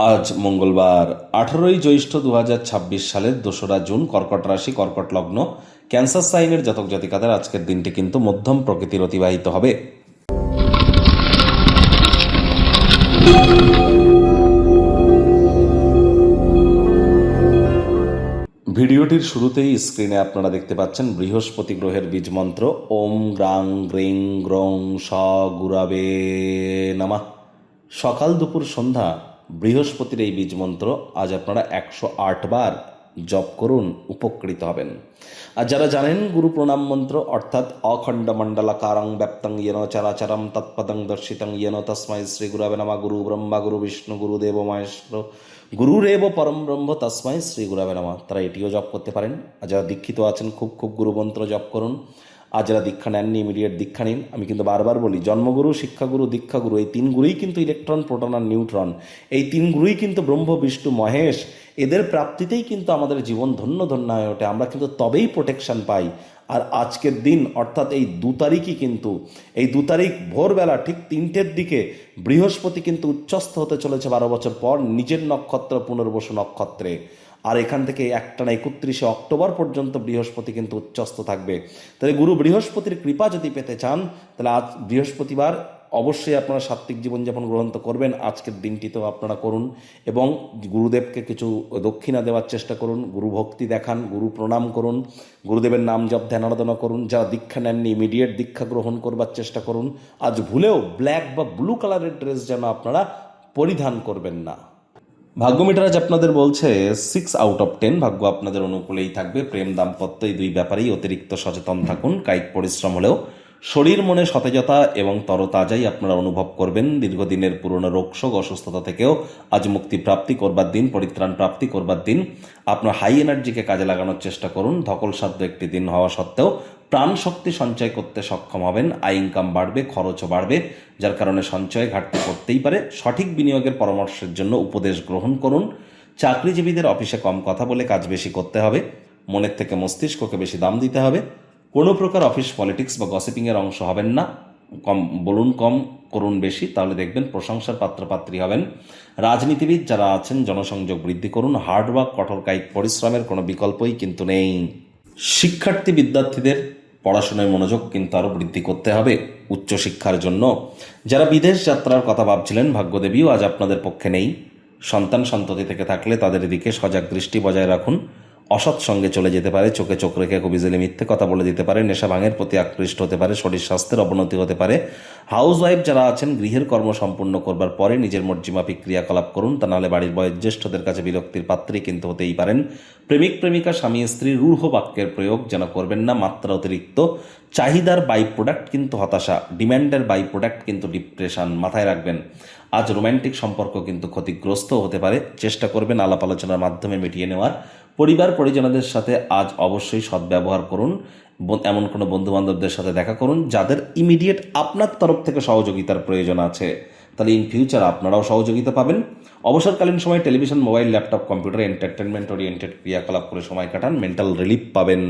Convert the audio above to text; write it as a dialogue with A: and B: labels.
A: আজ মঙ্গলবার 18ই জ্যৈষ্ঠ 2026 সালের 2রা জুন, কর্কট রাশি, কর্কট লগ্ন, ক্যান্সার সাইনের জাতক জাতিকাদের আজকের দিনটি কিন্তু মধ্যম প্রকৃতির অতিবাহিত হবে। ভিডিওটির শুরুতেই স্ক্রিনে আপনারা দেখতে পাচ্ছেন বৃহস্পতি গ্রহের বীজ মন্ত্র ওম গ্রাং গ্রিং গ্রং স গুরাবে নমঃ। সকাল দুপুর সন্ধ্যা বৃহস্পতির এই বীজ মন্ত্র আজ আপনারা 108 বার জপ করুন, উপকৃত হবেন। আর যারা জানেন গুরু প্রণাম মন্ত্র অর্থাৎ অখণ্ড মণ্ডলাকারং ব্যাপ্তং ইয়েন চরাচরম তৎপদং দর্শিতং ইয়েন তস্মাই শ্রী গুরবে নমঃ। গুরু ব্রহ্মা গুরু বিষ্ণু গুরুদেব মহেশ্বর গুরুরেব পরম ব্রহ্ম তস্মাই শ্রী গুরবে নমঃ, তারা এটিও জপ করতে পারেন। আর যারা দীক্ষিত আছেন খুব গুরু মন্ত্র জপ করুন। আর যারা দীক্ষা নেননি ইমিডিয়েট দীক্ষা নিন। আমি কিন্তু বারবার বলি, জন্মগুরু, শিক্ষাগুরু, দীক্ষাগুরু, এই তিন গুরুই কিন্তু ইলেকট্রন, প্রোটন আর নিউট্রন, এই তিন গুরুই কিন্তু ব্রহ্ম বিষ্ণু মহেশ, এদের প্রাপ্তিতেই কিন্তু আমাদের জীবন ধন্য ধন্য হয়ে ওঠে। আমরা কিন্তু তবেই প্রোটেকশন পাই। আর আজকের দিন অর্থাৎ এই 2 তারিখই কিন্তু, এই 2 তারিখ ভোরবেলা ঠিক 3টের দিকে বৃহস্পতি কিন্তু উচ্চস্থ হতে চলেছে 12 বছর পর নিজের নক্ষত্র পুনর্বসু নক্ষত্রে। আর এখান থেকে একটানা 31শে অক্টোবর পর্যন্ত বৃহস্পতি কিন্তু উচ্চস্থ থাকবে। তাহলে গুরু বৃহস্পতির কৃপা যদি পেতে চান, তাহলে আজ বৃহস্পতিবার অবশ্যই আপনারা সাত্ত্বিক জীবনযাপন গ্রহণ তো করবেন, আজকের দিনটিতেও আপনারা করুন এবং গুরুদেবকে কিছু দক্ষিণা দেওয়ার চেষ্টা করুন, গুরু ভক্তি দেখান, গুরু প্রণাম করুন, গুরুদেবের নাম জপ ধ্যান আরাধনা করুন। যারা দীক্ষা নেননি ইমিডিয়েট দীক্ষা গ্রহণ করবার চেষ্টা করুন। আজ ভুলেও ব্ল্যাক বা ব্লু কালারের ড্রেস যেন আপনারা পরিধান করবেন না। ভাগ্য মিটার আজ আপনাদের বলছে 6 আউট অফ 10, ভাগ্য আপনাদের অনুকূলেই থাকবে। প্রেম দাম্পত্য এই দুই ব্যাপারেই অতিরিক্ত সচেতন থাকুন। কায়িক পরিশ্রম হলেও শরীর মনে সতেজতা এবং তরতাজাই আপনারা অনুভব করবেন। দীর্ঘদিনের পুরনো রোগশোক অসুস্থতা থেকেও আজ মুক্তি প্রাপ্তি করবার দিন, পরিত্রাণ প্রাপ্তি করবার দিন। আপনার হাই এনার্জিকে কাজে লাগানোর চেষ্টা করুন। ধকলসাধ্য একটি দিন হওয়া সত্ত্বেও প্রাণ শক্তি সঞ্চয় করতে সক্ষম হবেন। আয় ইনকাম বাড়বে, খরচও বাড়বে, যার কারণে সঞ্চয় ঘাটতি করতেই পারে। সঠিক বিনিয়োগের পরামর্শের জন্য উপদেশ গ্রহণ করুন। চাকরিজীবীদের অফিসে কম কথা বলে কাজ বেশি করতে হবে। মনের থেকে মস্তিষ্ককে বেশি দাম দিতে হবে। কোনো প্রকার অফিস পলিটিক্স বা গসিপিংয়ের অংশ হবেন না। কম বলুন, কম করুন বেশি, তাহলে দেখবেন প্রশংসার পাত্রপাত্রী হবেন। রাজনীতিবিদ যারা আছেন জনসংযোগ বৃদ্ধি করুন। হার্ডওয়ার্ক, কঠোর কায়িক পরিশ্রমের কোনো বিকল্পই কিন্তু নেই। শিক্ষার্থী বিদ্যার্থীদের পড়াশোনায় মনোযোগ কিন্তু আরও বৃদ্ধি করতে হবে উচ্চশিক্ষার জন্য। যারা বিদেশ যাত্রার কথা ভাবছিলেন, ভাগ্যদেবীও আজ আপনাদের পক্ষে নেই। সন্তান সন্ততি থেকে থাকলে তাদের দিকে সজাগ দৃষ্টি বজায় রাখুন। অসৎ সঙ্গে চলে যেতে পারে, চোখে চোখ রেখে খুব ইজিলি মিথ্যে কথা বলে দিতে পারে, নেশা ভাঙের প্রতি আকৃষ্ট হতে পারে, শরীর স্বাস্থ্যের অবনতি হতে পারে। হাউস ওয়াইফ যারা আছেন গৃহের কর্ম সম্পূর্ণ করবার পরে নিজের মর্জিমাফিক ক্রিয়াকলাপ করুন, তা নাহলে বাড়ির বয়োজ্যেষ্ঠদের কাছে বিরক্তির পাত্রী কিন্তু হতেই পারেন। প্রেমিক প্রেমিকা স্বামী স্ত্রী রূঢ় বাক্যের প্রয়োগ যেন করবেন না। মাত্রা অতিরিক্ত চাহিদার বাই প্রোডাক্ট কিন্তু হতাশা, ডিম্যান্ডের বাই প্রোডাক্ট কিন্তু ডিপ্রেশন, মাথায় রাখবেন। আজ রোম্যান্টিক সম্পর্ক কিন্তু ক্ষতিগ্রস্ত হতে পারে, চেষ্টা করবেন আলাপ আলোচনার মাধ্যমে মিটিয়ে নেওয়ার। পরিবার পরিজনদের সাথে আজ অবশ্যই সদ্ব্যবহার করুন। এমন কোনো বন্ধুবান্ধবদের সাথে দেখা করুন যাদের ইমিডিয়েট আপনার তরফ থেকে সহযোগিতার প্রয়োজন আছে, তাহলে ইন ফিউচার আপনারাও সহযোগিতা পাবেন। অবসরকালীন সময় television, mobile, laptop, computer, entertainment oriented ক্রিয়াকলাপ করে সময় কাটান, মেন্টাল রিলিফ পাবেন।